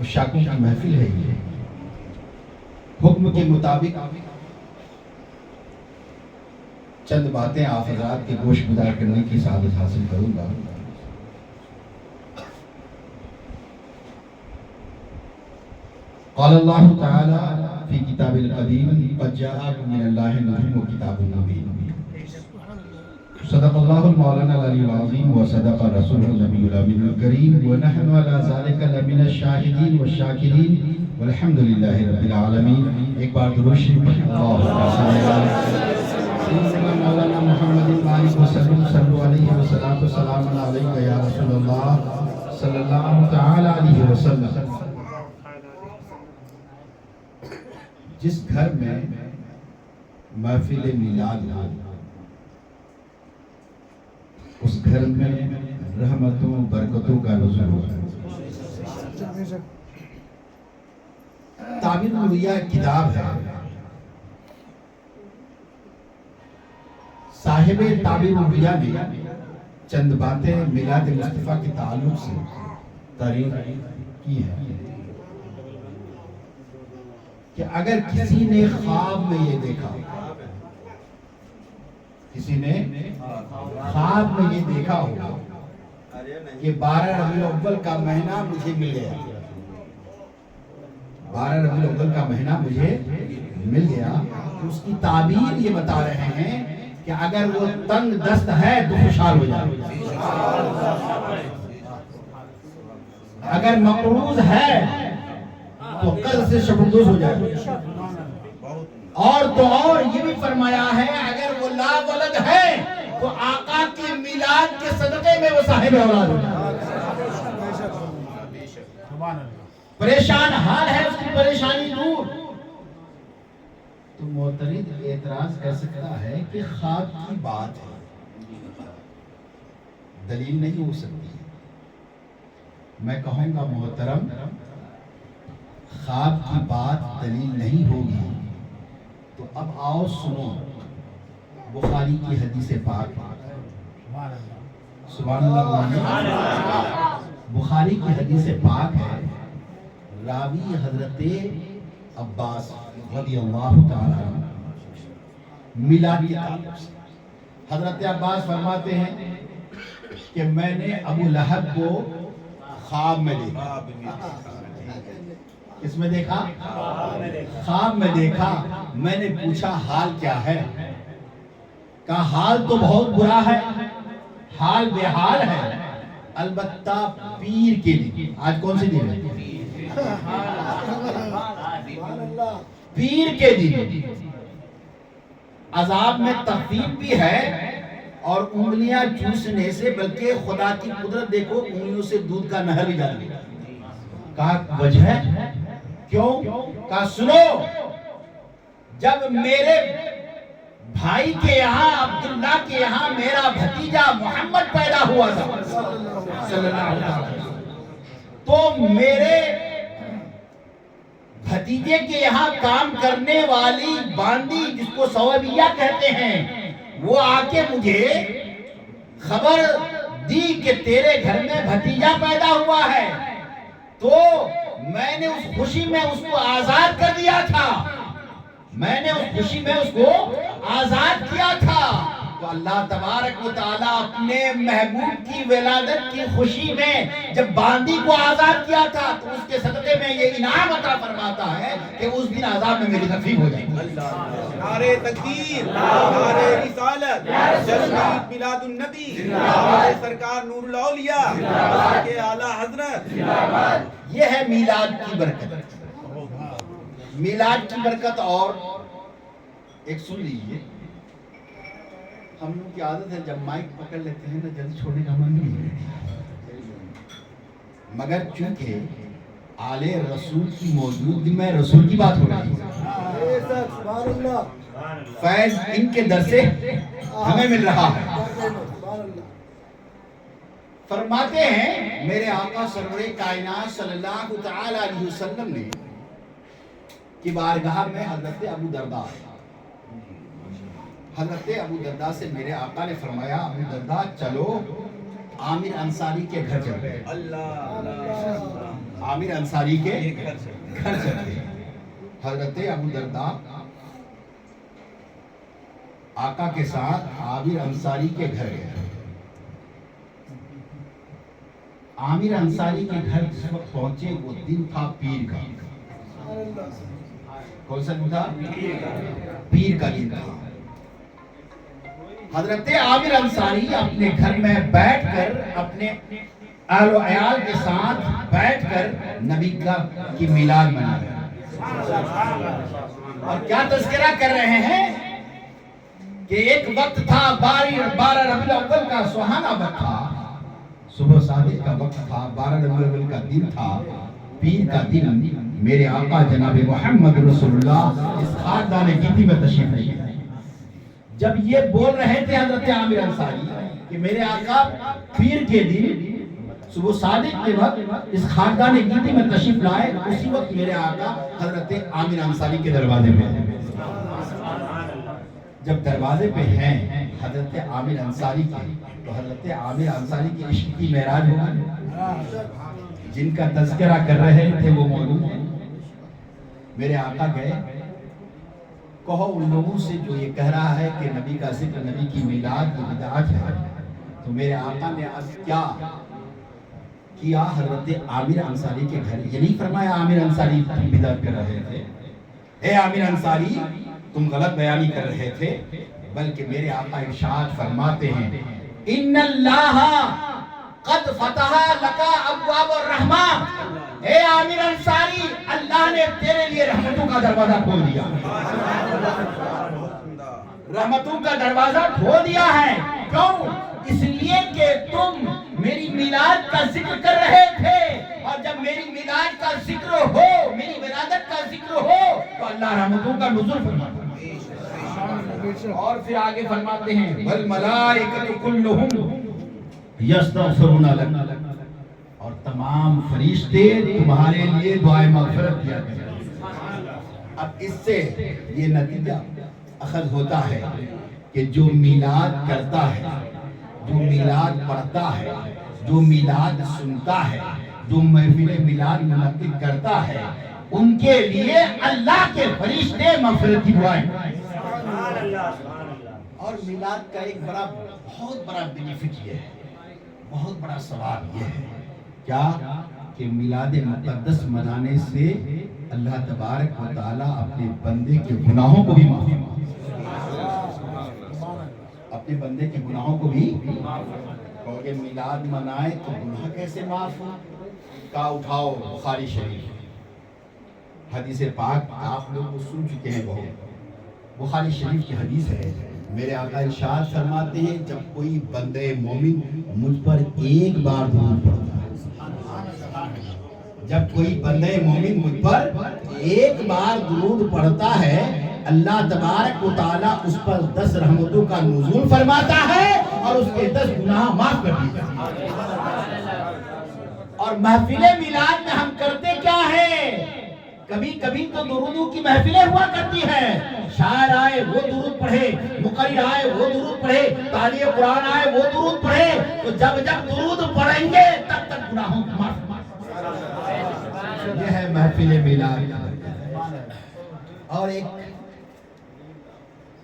عشاقوں کی محفل ہے یہ. حکم کے مطابق چند باتیں آپ حضرات کے گوش گزار کرنے کی سعادت حاصل کروں گا. قال اللہ تعالی فی کتاب القدیم قد جاءکم من اللہ نور وکتاب مبین. صدق اللہ المولانا العلی العظیم و صدق رسول النبی الامین الکریم ونحن علی ذلک لمن الشاہدین والشاکرین والحمد للہ رب العالمین. ایک بار درود شریف پڑھیں. اللہم صلی علی مولانا محمد وآلہ وسلم صلو علیہ وسلم سلام علیکہ یا رسول اللہ صلی اللہ تعالی علیہ وسلم. جس گھر میں محفل میلاد ہو اس گھر میں رحمتوں برکتوں کا نزول ہوتا ہے. تعبیر النبویہ کتاب ہے. صاحب تعبیر النبویہ نے چند باتیں میلاد مصطفیٰ کے تعلق سے تعریف کی ہے کہ اگر کسی نے خواب میں یہ دیکھا، کسی نے خواب میں یہ دیکھا ہو کہ 12 ربیع الاول کا مہینہ مجھے مل گیا، 12 ربیع الاول کا مہینہ مجھے مل گیا، تو اس کی تعبیر یہ بتا رہے ہیں کہ اگر وہ تنگ دست ہے تو خوشحال ہو جائے، اگر مقروض ہے تو قرض سے شبردوز ہو جائے، اور تو اور یہ بھی فرمایا ہے اگر وہ لا ولد ہے تو آقا کے میلاد کے صدقے میں وہ صاحب اولاد ہو جائے. پریشان حال ہے اس کی پریشانی دور. تو معترض اعتراض کر سکتا ہے کہ خواب کی بات ہے، دلیل نہیں ہو سکتی. میں کہوں گا محترم، خواب کی بات دلیل نہیں ہوگی تو اب آؤ سنو بخاری کی حدیث پاک. سبحان اللہ. بخاری کی حدیث پاک ہے، راوی حضرت عباس رضی اللہ تعالی عنہ. میلاد کے تعلق سے حضرت عباس فرماتے ہیں کہ میں نے ابو لہب کو خواب میں دیکھا. اس میں دیکھا؟ خواب میں دیکھا. میں نے پوچھا حال کیا ہے؟ کہا حال تو بہت برا ہے، حال بے حال ہے، البتہ پیر کے دن. آج کون سی دن ہے؟ پیر کے دن عذاب میں تخفیف بھی ہے اور انگلیاں چوسنے سے، بلکہ خدا کی قدرت دیکھو انگلیوں سے دودھ کا نہر بھی جاری. کہا وجہ کیوں؟ کہا سنو، جب میرے بھائی کے یہاں عبداللہ کے یہاں میرا بھتیجا محمد پیدا ہوا تھا صلی اللہ علیہ وسلم، تو میرے بھتیجے کے یہاں کام کرنے والی باندی جس کو ثوابیہ کہتے ہیں، وہ آ کے مجھے خبر دی کہ تیرے گھر میں بھتیجا پیدا ہوا ہے. تو میں نے اس خوشی میں اس کو آزاد کر دیا تھا، میں نے اس خوشی میں اس کو آزاد کیا تھا. تو اللہ تبارک و تعالیٰ اپنے محبوب کی ولادت کی خوشی میں جب باندی کو آزاد کیا تھا تو اس کے صدقے میں یہ انعام عطا فرماتا ہے کہ اس دن عذاب میں میری تخفیف ہو جائے. نعرہ تکبیر، نعرہ رسالت، جشن میلاد النبی، ہمارے سرکار نور الاولیاء کے اعلیٰ حضرت. یہ ہے میلاد کی برکت. میلاد کی برکت. اور ایک سن لیجئے، ہم لوگ کی عادت ہے جب مائک پکڑ لیتے ہیں نا جلدی چھوڑنے کا من نہیں ہے، مگر چونکہ آل رسول کی موجودگی میں رسول کی بات ہو رہی ہے، فیض ان کے در سے ہمیں مل رہا ہے. فرماتے ہیں میرے آقا سرور کائنات صلی اللہ تعالی علیہ وسلم نے کہ بارگاہ میں حضرت ابو درداء سے میرے آقا نے فرمایا ابو درداء چلو عامر انصاری کے گھر چلتے ہیں. عامر انصاری کے گھر سے گھر چلے. حضرت ابو درداء آقا کے ساتھ عامر انصاری کے گھر گئے. عامر انصاری کے گھر جس وقت پہنچے وہ دن تھا پیر کا. کون سا دن تھا؟ پیر کا دن تھا. حضرت عامر انصاری اپنے گھر میں بیٹھ کر اپنے اہل و عیال کے ساتھ بیٹھ کر نبی کی میلاد منا رہے ہیں. اور کیا تذکرہ کر رہے ہیں کہ ایک وقت تھا 12 ربیع الاول کا سہانا وقت تھا, صبح صادق کا وقت تھا, 12 ربیع الاول کا دن تھا, پیر کا دن. میرے آقا جناب محمد رسول اللہ اس خاکدان گیتی میں تشریف لے گئے. جب یہ بول رہے تھے حضرت عامر انصاری کہ میرے آقا پیر کے دن صبح صادق کے وقت اس خاکدان گیتی میں تشریف لائے, اسی وقت میرے آقا حضرت عامر انصاری کے دروازے پہ ہیں. جب دروازے پہ ہیں حضرت عامر انصاری کے, تو حضرت عامر انصاری کی عشق کی معراج ہوگی. جن کا تذکرہ کر رہے تھے وہ موجود ہیں. میرے آقا گئے, کہو ان لوگوں سے جو یہ کہہ رہا ہے کہ نبی کا ذکر, نبی کی میلاد کی بدعت ہے. تو میرے آقا نے آج کیا کیا, حضرت عامر انصاری کے گھر, یہ نہیں فرمایا عامر انصاری بدعت کر رہے تھے, اے عامر انصاری تم غلط بیانی کر رہے تھے, بلکہ میرے آقا ارشاد فرماتے ہیں ان اللہ قد فتح لکا ابواب الرحمہ. اے عامر انصاری, اللہ نے تیرے لیے رحمتوں کا دروازہ کھول دیا, رحمتوں کا دروازہ کھول دیا ہے. کیوں؟ اس لیے کہ تم میری میلاد کا ذکر کر رہے تھے, اور جب میری میلاد کا ذکر ہو, میری ولادت کا ذکر ہو, تو اللہ رحمتوں کا نزول فرماتا ہے. اور پھر آگے فرماتے ہیں والملائکۃ کلھم یستغفرون لک, اور تمام فرشتے تمہارے لیے دعائے مغفرت کیا کرتے ہیں. اب اس سے یہ نتیجہ اخذ ہوتا ہے کہ جو میلاد کرتا ہے, جو میلاد پڑھتا ہے, جو میلاد سنتا ہے, جو محفل میلاد منعقد کرتا ہے, ان کے لیے اللہ کے فرشتے مغفرت کی دعائیں. اور میلاد کا ایک بہت بڑا بینیفٹ یہ ہے, بہت بڑا ثواب یہ ہے کیا کہ میلاد مقدس منانے سے اللہ تبارک و تعالی اپنے بندے کے گناہوں کو بھی معاف اپنے بندے کے گناہوں کو بھی کہوگے میلاد منائے تو گناہ کیسے معاف ہو, کا اٹھاؤ بخاری شریف حدیث پاک آپ لوگ سن چکے ہیں, بہت بخاری شریف کی حدیث ہے. میرے آقا ارشاد فرماتے ہیں جب کوئی بندے مومن مجھ پر ایک بار درود پڑھتا ہے, جب کوئی بندے مومن مجھ پر ایک بار درود پڑھتا ہے, اللہ تبارک و تعالیٰ اس پر 10 رحمتوں کا نزول فرماتا ہے اور اس کے 10 گناہ معاف کر دیتا ہے. اور محفل میلاد میں ہم کرتے کیا ہے, کبھی کبھی تو درودوں کی محفلیں ہوا کرتی ہیں, شاعر آئے وہ درود پڑھے, مقرر آئے وہ درود پڑھے, قاری قرآن آئے وہ درود پڑھے, تو جب جب درود پڑھیں گے تب تک گناہوں کو معاف. یہ ہے محفل میلاد. اور ایک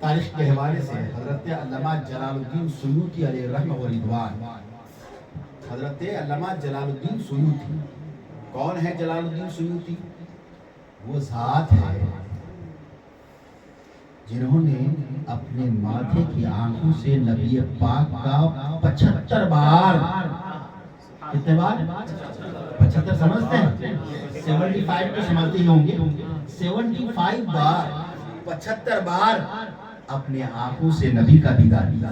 تاریخ کے حوالے سے حضرت علامہ جلال الدین سیوطی علیہ رحمہ و رضوان, حضرت علامہ جلال الدین سیوطی, کون ہے جلال الدین سیوطی؟ وہ ذات ہے جنہوں نے اپنے ماتھے کی آنکھوں سے نبی پاک کا 75 بار, کتنے بار؟ 75 سمجھتے ہیں, 75 تو سمجھتے ہی ہوں گے, 75 بار, 75 بار اپنے آنکھوں سے نبی کا دیدار کیا.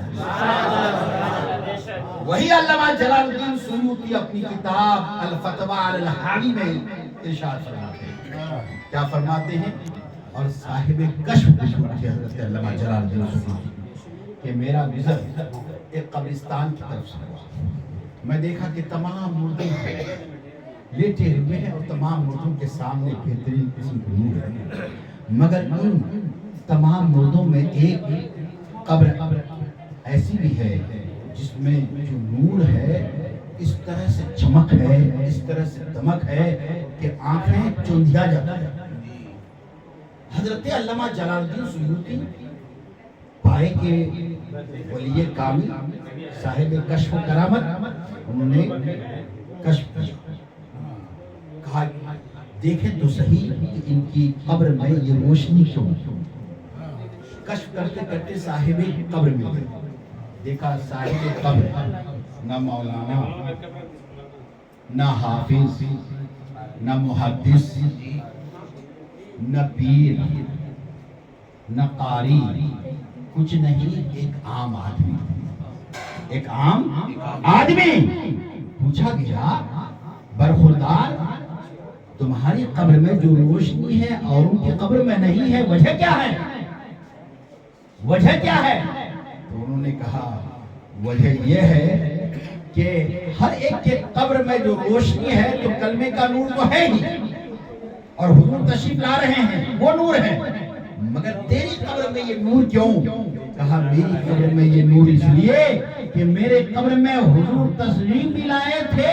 وہی علامہ جلال الدین سیوطی اپنی کتاب الفتویٰ علی الحاوی میں ارشاد فرماتے ہیں, کیا فرماتے ہیں, اور صاحب کشف تھے حضرت علامہ جلال الدین سیوطی کہ میرا وزٹ ایک قبرستان کی طرف سے ہوا. میں دیکھا کہ تمام مردے لیٹے ہوئے ہیں اور تمام مردوں کے سامنے بہترین قسم کے نور ہے, مگر ان تمام مردوں میں ایک قبر ایسی بھی ہے جس میں جو نور ہے اس طرح سے چمک ہے، اس طرح سے دمک ہے کہ آنکھیں چوندھیا جاتا ہے۔ حضرت علامہ جلال الدین سیوطی پائے کہ ولی کامل صاحب کشف و کرامت، انہوں نے کشف کہا دیکھیں تو صحیح کہ ان کی قبر میں یہ روشنی کیوں؟ کشف کرتے کرتے صاحب قبر میں گئے، دیکھا صاحب قبر نہ مولانا، نہ حافظ، نہ محدث، نہ پیر، نہ قاری، کچھ نہیں، ایک عام آدمی، ایک عام آدمی۔ پوچھا گیا برخوردار تمہاری قبر میں جو روشنی ہے اور ان کی قبر میں نہیں ہے، وجہ کیا ہے؟ وجہ کیا ہے؟ تو انہوں نے کہا وجہ یہ ہے کہ ہر ایک کے قبر میں جو روشنی ہے تو کلمے کا نور تو ہے ہی، اور حضور تشریف لا رہے ہیں، وہ نور ہے، مگر تیری قبر میں یہ نور کیوں؟ کہا میری قبر میں یہ نور اس لیے کہ میرے قبر میں حضور تشریف بھی لائے تھے،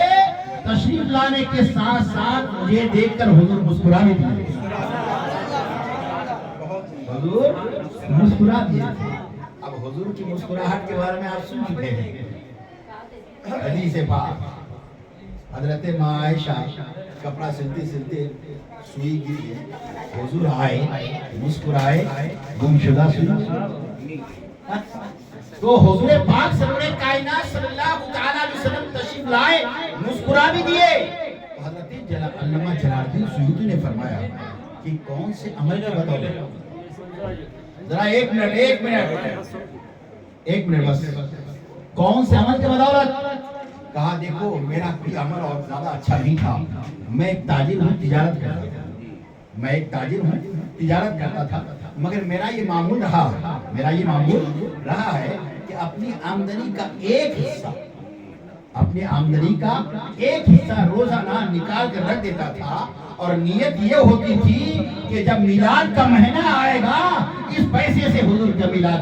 تشریف لانے کے ساتھ ساتھ مجھے دیکھ کر حضور مسکرا بھی دیے، حضور مسکرا دیے۔ اب حضور کی مسکراہٹ کے بارے میں آپ سن چکے ہیں، حدیث پاک حضرت ماں عائشہ کپڑا سلتے سلتے سوئی گری، حضور آئے، مسکرائے، گمشدہ سوئی، تو حضور پاک سرور کائنات صلی اللہ علیہ وسلم تشریف لائے، مسکرا بھی دیے۔ حضرت علامہ جلال الدین سیوطی نے فرمایا کہ کون سے عمل کا بدولت، ذرا ایک منٹ بس، کون سے عمل کے بدولت؟ کہا دیکھو میرا کوئی عمل اور زیادہ اچھا نہیں تھا، میں ایک تاجر ہوں، تجارت کرتا تھا، مگر میرا یہ معمول رہا ہے کہ اپنی آمدنی کا ایک حصہ روزانہ نکال کر رکھ دیتا تھا، اور نیت یہ ہوتی تھی کہ جب میلاد کا مہینہ آئے گا اس پیسے سے حضور کا میلاد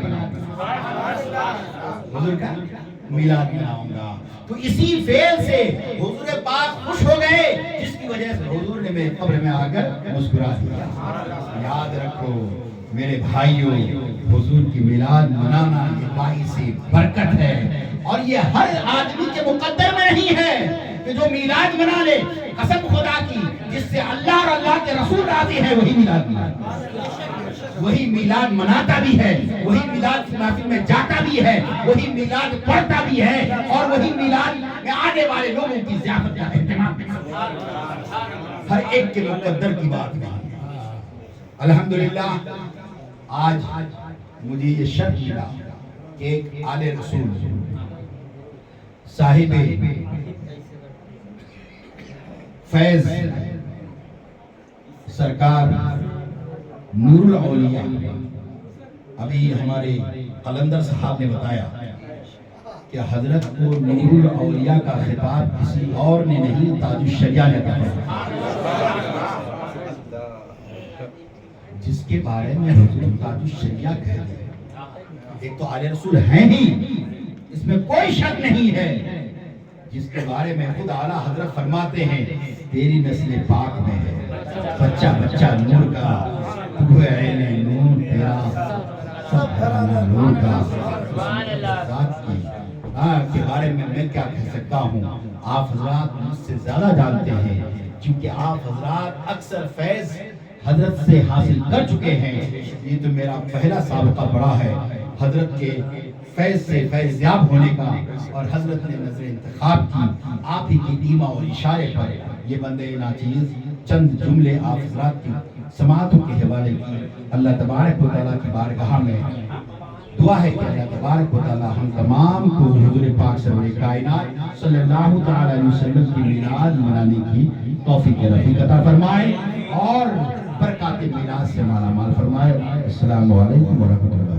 مناؤں گا۔ تو اسی فعل سے حضور پاک خوش ہو گئے، جس کی وجہ سے حضور نے میرے قبر میں آ کر مسکرا دیا۔ یاد رکھو میرے بھائیوں، حضور کی میلاد منانا یہ باعث برکت ہے، اور یہ ہر آدمی کے مقدر میں نہیں ہے کہ جو میلاد منا لے۔ قسم خدا کی، جس سے اللہ اور اللہ کے رسول راضی ہے وہی میلاد مناتا بھی ہے، وہی میلاد کی محفل میں جاتا بھی ہے، وہی میلاد پڑھتا بھی ہے، اور وہی میلاد میں آنے والے لوگوں کی ضیافت کا اہتمام بھی کرتا ہے۔ ہر ایک کے مقدر کی بات نہیں۔ الحمدللہ آج مجھے یہ شرف ملا کہ ایک آل رسول صاحب فیض سرکار نور الاولیاء، ابھی ہمارے قلندر صاحب نے بتایا کہ حضرت کو نور الاولیاء کا خطاب کسی اور نے نہیں، تاج الشریعہ نے کہا، جس کے بارے میں حضور تاج الشریعہ کہہ دے۔ ایک تو آل رسول ہیں ہی، اس میں کوئی شک نہیں ہے، جس کے بارے میں خود اعلیٰ حضرت فرماتے ہیں تیری نسل پاک میں ہے، بچہ نور کا، تو عین نور تیرا، سب گھرانہ نور کا۔ ذات کے بارے میں کیا کہہ سکتا ہوں، آپ حضرات مجھ سے زیادہ جانتے ہیں، کیونکہ آپ حضرات اکثر فیض حضرت سے حاصل کر چکے ہیں۔ یہ تو میرا پہلا سابقہ بڑا ہے حضرت کے فیض سے فیض یاب ہونے کا، اور حضرت نے نظر انتخاب کی آپ ہی کی ایما اور اشارے پر یہ بندے ناچیز چند جملے آپ حضرات کی سماعتوں کے حوالے کی۔ اللہ تبارک و تعالیٰ کی بارگاہ میں دعا ہے کہ اللہ تبارک و تعالیٰ ہم تمام کو حضور پاک سرور کائنات صلی اللہ تعالیٰ علیہ وسلم کی میلاد منانے کی توفیق رفیق عطا فرمائے، اور برکات میلاد سے مالا مال فرمائے۔ السلام علیکم ورحمۃ اللہ۔